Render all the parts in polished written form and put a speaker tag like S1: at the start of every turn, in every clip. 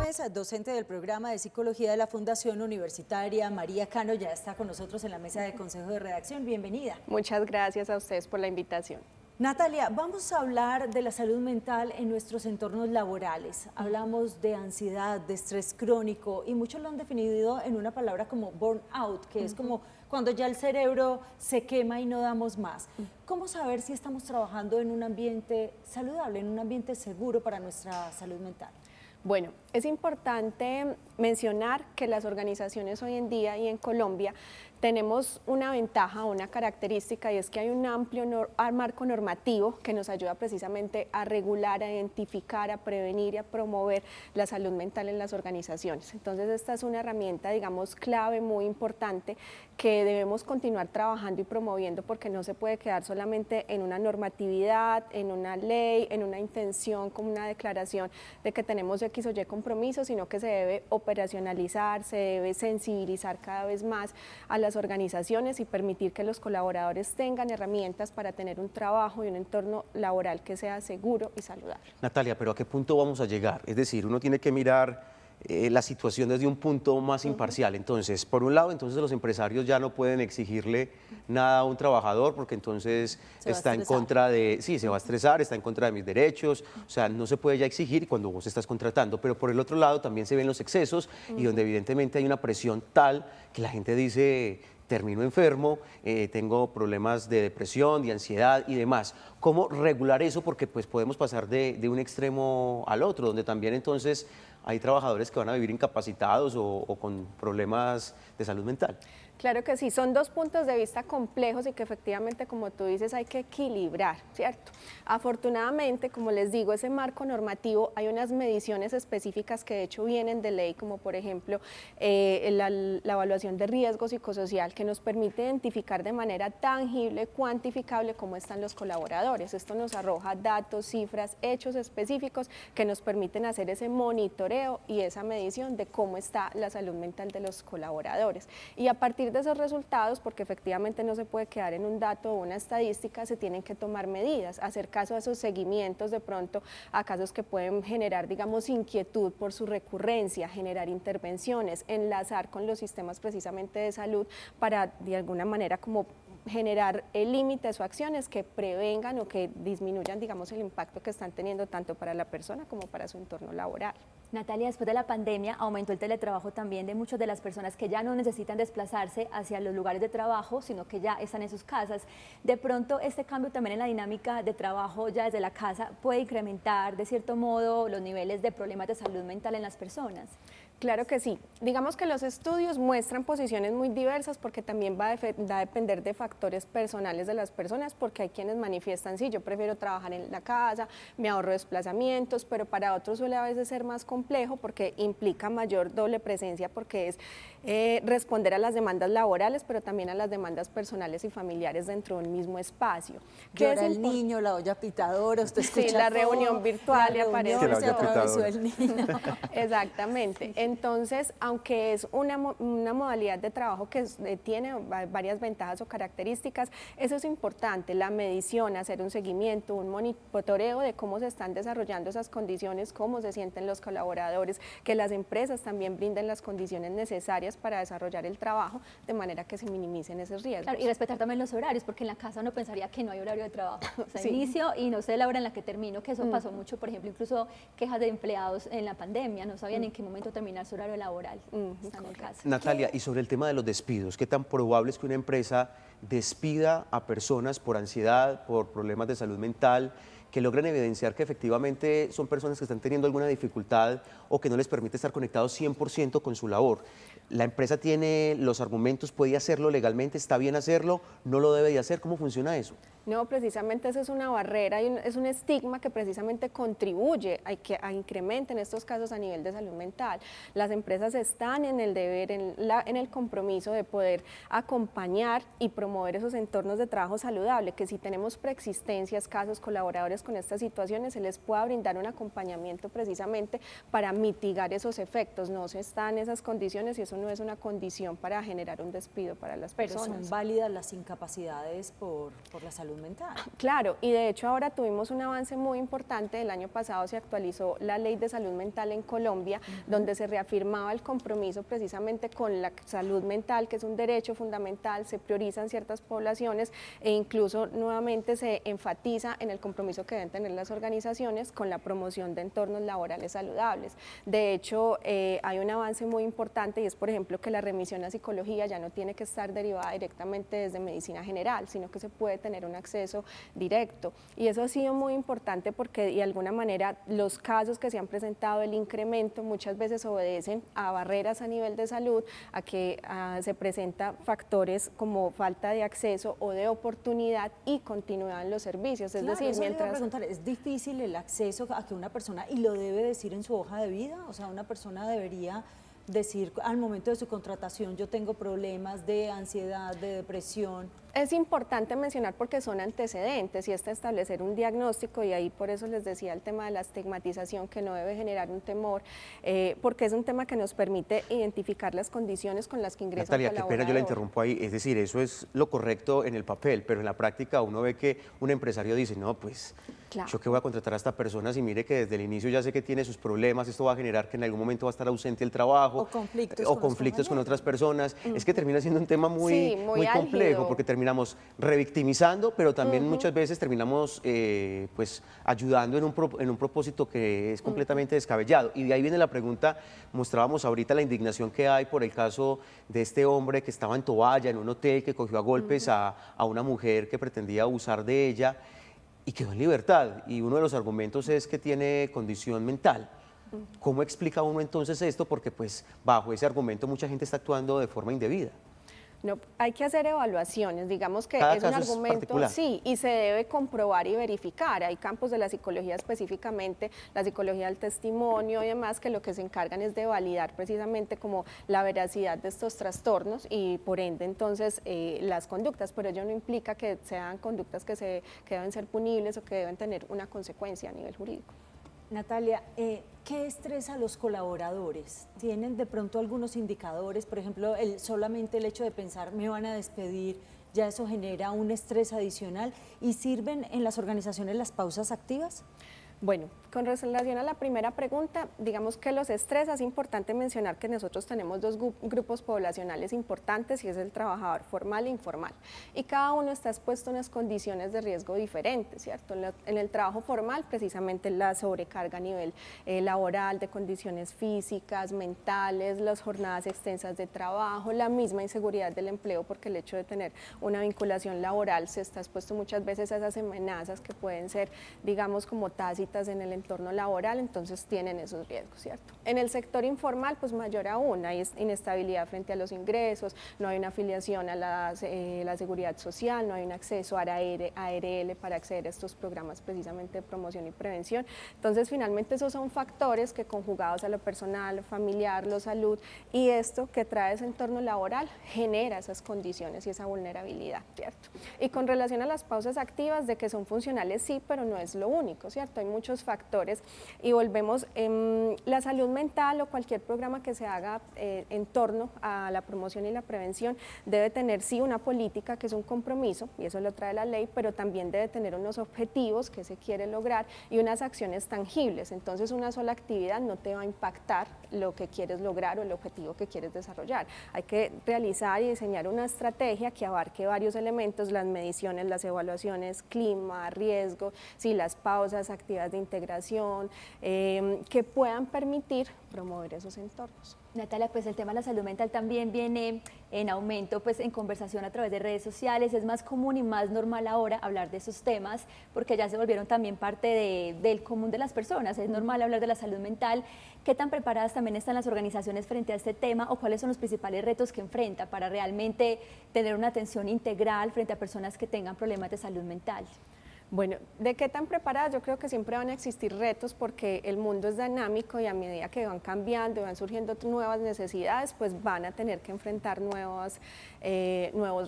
S1: Gómez, docente del programa de psicología de la Fundación Universitaria María Cano, ya está con nosotros en la mesa de consejo de redacción. Bienvenida.
S2: Muchas gracias a ustedes por la invitación.
S1: Natalia, vamos a hablar de la salud mental en nuestros entornos laborales. Hablamos de ansiedad, de estrés crónico y muchos lo han definido en una palabra como burnout, que es como cuando ya el cerebro se quema y no damos más. ¿Cómo saber si estamos trabajando en un ambiente saludable, en un ambiente seguro para nuestra salud mental?
S2: Bueno, es importante mencionar que las organizaciones hoy en día y en Colombia tenemos una ventaja, una característica, y es que hay un amplio marco normativo que nos ayuda precisamente a regular, a identificar, a prevenir y a promover la salud mental en las organizaciones. Entonces esta es una herramienta, digamos, clave, muy importante, que debemos continuar trabajando y promoviendo, porque no se puede quedar solamente en una normatividad, en una ley, en una intención, como una declaración de que tenemos X o Y compromisos, sino que se debe operacionalizar, se debe sensibilizar cada vez más a las organizaciones y permitir que los colaboradores tengan herramientas para tener un trabajo y un entorno laboral que sea seguro y saludable.
S3: Natalia, pero ¿a qué punto vamos a llegar? Es decir, uno tiene que mirar la situación desde un punto más imparcial. Entonces, por un lado, entonces los empresarios ya no pueden exigirle nada a un trabajador porque entonces está en contra de, sí, se va a estresar, está en contra de mis derechos, o sea, no se puede ya exigir cuando vos estás contratando, pero por el otro lado también se ven los excesos y donde evidentemente hay una presión tal que la gente dice: termino enfermo, tengo problemas de depresión, de ansiedad y demás. ¿Cómo regular eso? Porque pues podemos pasar de un extremo al otro, donde también entonces hay trabajadores que van a vivir incapacitados o con problemas de salud mental.
S2: Claro que sí, son dos puntos de vista complejos y que efectivamente, como tú dices, hay que equilibrar, ¿cierto? Afortunadamente, como les digo, ese marco normativo, hay unas mediciones específicas que de hecho vienen de ley, como por ejemplo la evaluación de riesgo psicosocial, que nos permite identificar de manera tangible, cuantificable cómo están los colaboradores. Esto nos arroja datos, cifras, hechos específicos que nos permiten hacer ese monitoreo y esa medición de cómo está la salud mental de los colaboradores. Y a partir de esos resultados, porque efectivamente no se puede quedar en un dato o una estadística, se tienen que tomar medidas, hacer caso a esos seguimientos de pronto a casos que pueden generar, digamos, inquietud por su recurrencia, generar intervenciones, enlazar con los sistemas precisamente de salud para de alguna manera como generar límites o acciones que prevengan o que disminuyan, digamos, el impacto que están teniendo tanto para la persona como para su entorno laboral.
S4: Natalia, después de la pandemia aumentó el teletrabajo también de muchas de las personas que ya no necesitan desplazarse hacia los lugares de trabajo, sino que ya están en sus casas. De pronto, este cambio también en la dinámica de trabajo ya desde la casa puede incrementar de cierto modo los niveles de problemas de salud mental en las personas.
S2: Claro que sí. Digamos que los estudios muestran posiciones muy diversas porque también va a depender de factores personales de las personas, porque hay quienes manifiestan: sí, yo prefiero trabajar en la casa, me ahorro desplazamientos, pero para otros suele a veces ser más complejo porque implica mayor doble presencia, porque es responder a las demandas laborales, pero también a las demandas personales y familiares dentro de un mismo espacio.
S1: Llora el niño, la olla pitadora, usted escucha
S2: sí, la
S1: todo,
S2: reunión virtual y aparece.
S1: se atravesó el niño.
S2: Exactamente. Entonces, aunque es una modalidad de trabajo que tiene varias ventajas o características, eso es importante, la medición, hacer un seguimiento, un monitoreo de cómo se están desarrollando esas condiciones, cómo se sienten los colaboradores, que las empresas también brinden las condiciones necesarias para desarrollar el trabajo, de manera que se minimicen esos riesgos.
S4: Claro, y respetar también los horarios, porque en la casa uno pensaría que no hay horario de trabajo, o sea,
S2: sí.
S4: Inicio y no sé la hora en la que termino, que eso pasó mucho, por ejemplo, incluso quejas de empleados en la pandemia, no sabían en qué momento terminar su horario laboral, están en casa.
S3: Natalia, y sobre el tema de los despidos, ¿qué tan probable es que una empresa despida a personas por ansiedad, por problemas de salud mental, que logran evidenciar que efectivamente son personas que están teniendo alguna dificultad o que no les permite estar conectados 100% con su labor? ¿La empresa tiene los argumentos, puede hacerlo legalmente, está bien hacerlo, no lo debe de hacer? ¿Cómo funciona eso?
S2: No, precisamente eso es una barrera y es un estigma que precisamente contribuye a que incremente en estos casos a nivel de salud mental. Las empresas están en el deber, en el compromiso de poder acompañar y promover esos entornos de trabajo saludable, que si tenemos preexistencias, casos, colaboradores vulnerables con estas situaciones se les pueda brindar un acompañamiento precisamente para mitigar esos efectos. No se está en esas condiciones y eso no es una condición para generar un despido para las
S1: Pero
S2: personas.
S1: son válidas las incapacidades por la salud mental.
S2: Claro, y de hecho ahora tuvimos un avance muy importante. El año pasado se actualizó la Ley de Salud Mental en Colombia, donde se reafirmaba el compromiso precisamente con la salud mental, que es un derecho fundamental, se priorizan ciertas poblaciones e incluso nuevamente se enfatiza en el compromiso que deben tener las organizaciones con la promoción de entornos laborales saludables. De hecho, hay un avance muy importante y es, por ejemplo, que la remisión a psicología ya no tiene que estar derivada directamente desde medicina general, sino que se puede tener un acceso directo. Y eso ha sido muy importante porque de alguna manera los casos que se han presentado, el incremento, muchas veces obedecen a barreras a nivel de salud, a que se presentan factores como falta de acceso o de oportunidad y continuidad en los servicios. Es
S1: Claro,
S2: decir,
S1: eso le iba a
S2: mientras...
S1: preguntar, ¿es difícil el acceso a que una persona, y lo debe decir en su hoja de vida? O sea, una persona debería decir al momento de su contratación, yo tengo problemas de ansiedad, de depresión.
S2: Es importante mencionar porque son antecedentes y establecer un diagnóstico, y ahí por eso les decía el tema de la estigmatización, que no debe generar un temor, porque es un tema que nos permite identificar las condiciones con las que ingresa
S3: Natalia,
S2: un
S3: qué
S2: colaborador.
S3: pena, yo la interrumpo ahí, es decir, eso es lo correcto en el papel, pero en la práctica uno ve que un empresario dice, no, pues
S2: Claro.
S3: yo que voy a contratar a esta persona si mire que desde el inicio ya sé que tiene sus problemas, esto va a generar que en algún momento va a estar ausente el trabajo.
S1: O conflictos
S3: o
S1: con los
S3: conflictos con
S1: compañeros.
S3: otras personas. Es que termina siendo un tema muy,
S2: Sí, muy
S3: muy complejo
S2: álgido.
S3: porque terminamos revictimizando, pero también muchas veces terminamos pues ayudando en un propósito que es completamente descabellado. Y de ahí viene la pregunta, mostrábamos ahorita la indignación que hay por el caso de este hombre que estaba en toalla en un hotel, que cogió a golpes a una mujer que pretendía abusar de ella y quedó en libertad. Y uno de los argumentos es que tiene condición mental. ¿Cómo explica uno entonces esto? Porque pues bajo ese argumento mucha gente está actuando de forma indebida.
S2: No, hay que hacer evaluaciones, digamos que
S3: Cada
S2: es un
S3: caso es
S2: argumento,
S3: particular.
S2: sí, y se debe comprobar y verificar. Hay campos de la psicología específicamente, la psicología del testimonio y demás, que lo que se encargan es de validar precisamente como la veracidad de estos trastornos y por ende entonces las conductas, pero ello no implica que sean conductas que deben ser punibles o que deben tener una consecuencia a nivel jurídico.
S1: Natalia, ¿qué estresa a los colaboradores? ¿Tienen de pronto algunos indicadores? Por ejemplo, solamente el hecho de pensar, me van a despedir, ya eso genera un estrés adicional. ¿Y sirven en las organizaciones las pausas activas?
S2: Bueno, con relación a la primera pregunta, digamos que los estrés, es importante mencionar que nosotros tenemos dos grupos poblacionales importantes y es el trabajador formal e informal. Y cada uno está expuesto a unas condiciones de riesgo diferentes, ¿cierto? En el trabajo formal, precisamente la sobrecarga a nivel laboral, de condiciones físicas, mentales, las jornadas extensas de trabajo, la misma inseguridad del empleo, porque el hecho de tener una vinculación laboral se está expuesto muchas veces a esas amenazas que pueden ser, digamos, como tácitas en el entorno laboral, entonces tienen esos riesgos, ¿cierto? En el sector informal, pues mayor aún, hay inestabilidad frente a los ingresos, no hay una afiliación a la seguridad social, no hay un acceso a ARL para acceder a estos programas precisamente de promoción y prevención. Entonces, finalmente esos son factores que conjugados a lo personal, lo familiar, lo salud y esto que trae ese entorno laboral genera esas condiciones y esa vulnerabilidad, ¿cierto? Y con relación a las pausas activas, de que son funcionales sí, pero no es lo único, ¿cierto? Hay muchos factores y volvemos, la salud mental o cualquier programa que se haga en torno a la promoción y la prevención debe tener sí una política que es un compromiso y eso lo trae la ley, pero también debe tener unos objetivos que se quiere lograr y unas acciones tangibles. Entonces una sola actividad no te va a impactar lo que quieres lograr o el objetivo que quieres desarrollar. Hay que realizar y diseñar una estrategia que abarque varios elementos, las mediciones, las evaluaciones, clima, riesgo, sí, las pausas, actividades de integración, que puedan permitir promover esos entornos.
S4: Natalia, pues el tema de la salud mental también viene en aumento, pues en conversación a través de redes sociales, es más común y más normal ahora hablar de esos temas porque ya se volvieron también parte del común de las personas, es normal hablar de la salud mental. ¿Qué tan preparadas también están las organizaciones frente a este tema o cuáles son los principales retos que enfrenta para realmente tener una atención integral frente a personas que tengan problemas de salud mental?
S2: Bueno, ¿de qué tan preparadas? Yo creo que siempre van a existir retos porque el mundo es dinámico y a medida que van cambiando y van surgiendo nuevas necesidades, pues van a tener que enfrentar nuevos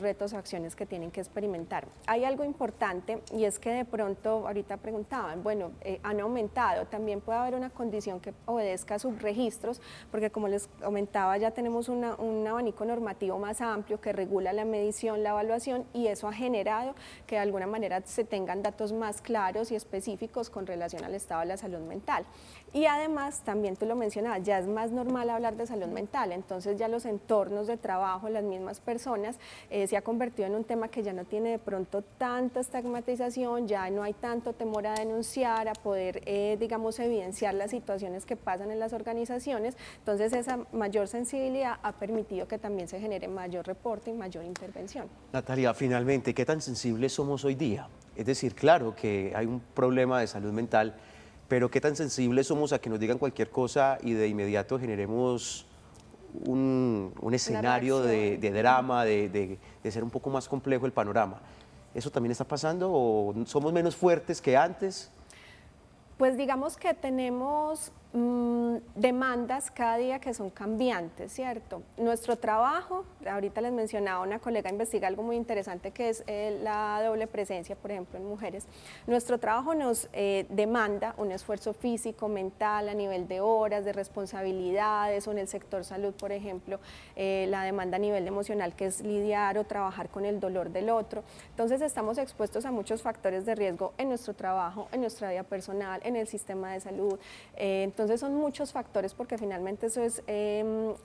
S2: retos o acciones que tienen que experimentar. Hay algo importante y es que de pronto, ahorita preguntaban, bueno, han aumentado, también puede haber una condición que obedezca a subregistros, porque como les comentaba, ya tenemos un abanico normativo más amplio que regula la medición, la evaluación, y eso ha generado que de alguna manera se tengan datos más claros y específicos con relación al estado de la salud mental. Y además, también tú lo mencionabas, ya es más normal hablar de salud mental, entonces ya los entornos de trabajo, las mismas personas, se ha convertido en un tema que ya no tiene de pronto tanta estigmatización, ya no hay tanto temor a denunciar, a poder, digamos, evidenciar las situaciones que pasan en las organizaciones, entonces esa mayor sensibilidad ha permitido que también se genere mayor reporte y mayor intervención.
S3: Natalia, finalmente, ¿qué tan sensibles somos hoy día? Es decir, claro que hay un problema de salud mental, pero ¿qué tan sensibles somos a que nos digan cualquier cosa y de inmediato generemos un escenario de drama, de ser un poco más complejo el panorama? ¿Eso también está pasando o somos menos fuertes que antes?
S2: Pues digamos que tenemos demandas cada día que son cambiantes, ¿cierto? Nuestro trabajo, ahorita les mencionaba, una colega investiga algo muy interesante que es la doble presencia, por ejemplo, en mujeres. Nuestro trabajo nos demanda un esfuerzo físico, mental, a nivel de horas, de responsabilidades, o en el sector salud, por ejemplo, la demanda a nivel emocional, que es lidiar o trabajar con el dolor del otro. Entonces estamos expuestos a muchos factores de riesgo en nuestro trabajo, en nuestra vida personal, en el sistema de salud. Entonces son muchos factores porque finalmente eso es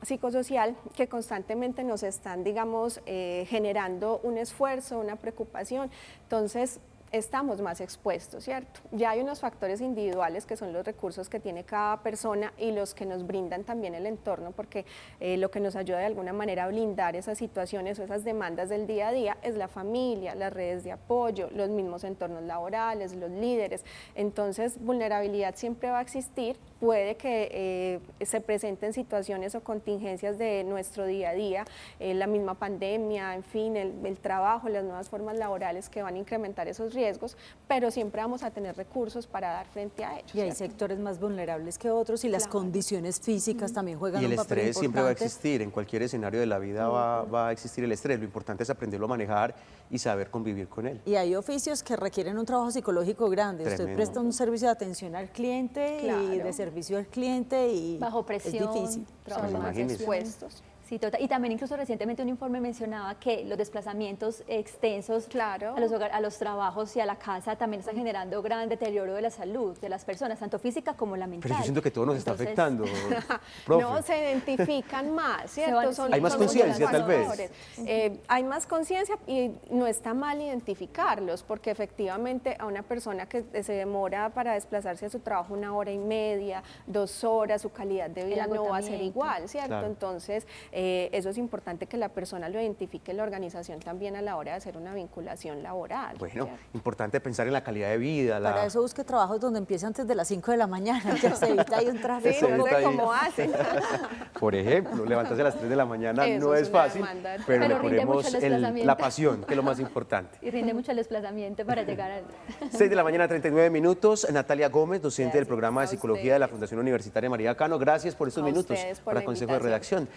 S2: psicosocial que constantemente nos están, digamos, generando un esfuerzo, una preocupación. Entonces estamos más expuestos, ¿cierto? Ya hay unos factores individuales que son los recursos que tiene cada persona y los que nos brindan también el entorno, porque lo que nos ayuda de alguna manera a blindar esas situaciones o esas demandas del día a día es la familia, las redes de apoyo, los mismos entornos laborales, los líderes. Entonces, vulnerabilidad siempre va a existir, puede que se presenten situaciones o contingencias de nuestro día a día, la misma pandemia, en fin, el trabajo, las nuevas formas laborales que van a incrementar esos riesgos, pero siempre vamos a tener recursos para dar frente a ellos.
S1: Y hay
S2: ¿cierto?
S1: sectores más vulnerables que otros y las condiciones físicas también juegan
S3: Y
S1: un
S3: el
S1: papel
S3: estrés siempre va a
S1: importante.
S3: existir, en cualquier escenario de la vida va a existir el estrés, lo importante es aprenderlo a manejar y saber convivir con él.
S1: Y hay oficios que requieren un trabajo psicológico grande. Usted
S3: Tremendo.
S1: presta un servicio de atención al cliente y de
S2: Claro.
S1: servicio al cliente y
S4: Bajo presión,
S1: es difícil.
S2: Trabajos
S3: Pues
S2: más
S3: imagínese.
S2: expuestos.
S4: Sí, total. Y también incluso recientemente un informe mencionaba que los desplazamientos extensos
S2: Claro.
S4: a los trabajos y a la casa también están generando gran deterioro de la salud de las personas, tanto física como la mental.
S3: Pero yo siento que todo nos está
S4: Entonces,
S3: afectando, profe.
S2: No, se identifican más, ¿cierto?
S4: Hay
S3: más
S2: son muchos
S3: conciencia, tal vez.
S2: factores. Hay más conciencia y no está mal identificarlos, porque efectivamente a una persona que se demora para desplazarse a su trabajo 1 hora y media, 2 horas, su calidad de vida no va a ser
S4: agotamiento.
S2: igual, ¿cierto?
S3: Claro.
S2: Entonces, eso es importante que la persona lo identifique, la organización también a la hora de hacer una vinculación laboral.
S3: Bueno,
S2: ¿cierto?
S3: importante pensar en la calidad de vida.
S1: Para eso busque trabajos donde empiece antes de las 5 de la mañana, que se evita ahí un
S2: Sí,
S1: tráfico.
S3: Se
S2: no
S3: evita
S2: sé
S3: ahí.
S2: cómo hacen.
S3: Por ejemplo, levantarse a las 3 de la mañana
S2: Eso
S3: no
S2: es
S3: es
S2: una
S3: fácil,
S2: demanda.
S3: pero le
S4: Pero rinde mucho
S3: ponemos
S4: el desplazamiento.
S3: la pasión, que es lo más importante.
S4: Y rinde mucho el desplazamiento para llegar al...
S3: 6 de la mañana, 39 minutos. Natalia Gómez, docente del
S2: Gracias
S3: programa de
S2: a
S3: Psicología de la
S2: ustedes.
S3: Fundación Universitaria María Cano. Gracias por estos
S2: A
S3: minutos
S2: ustedes por
S3: para
S2: la
S3: Consejo de
S2: invitación.
S3: Redacción.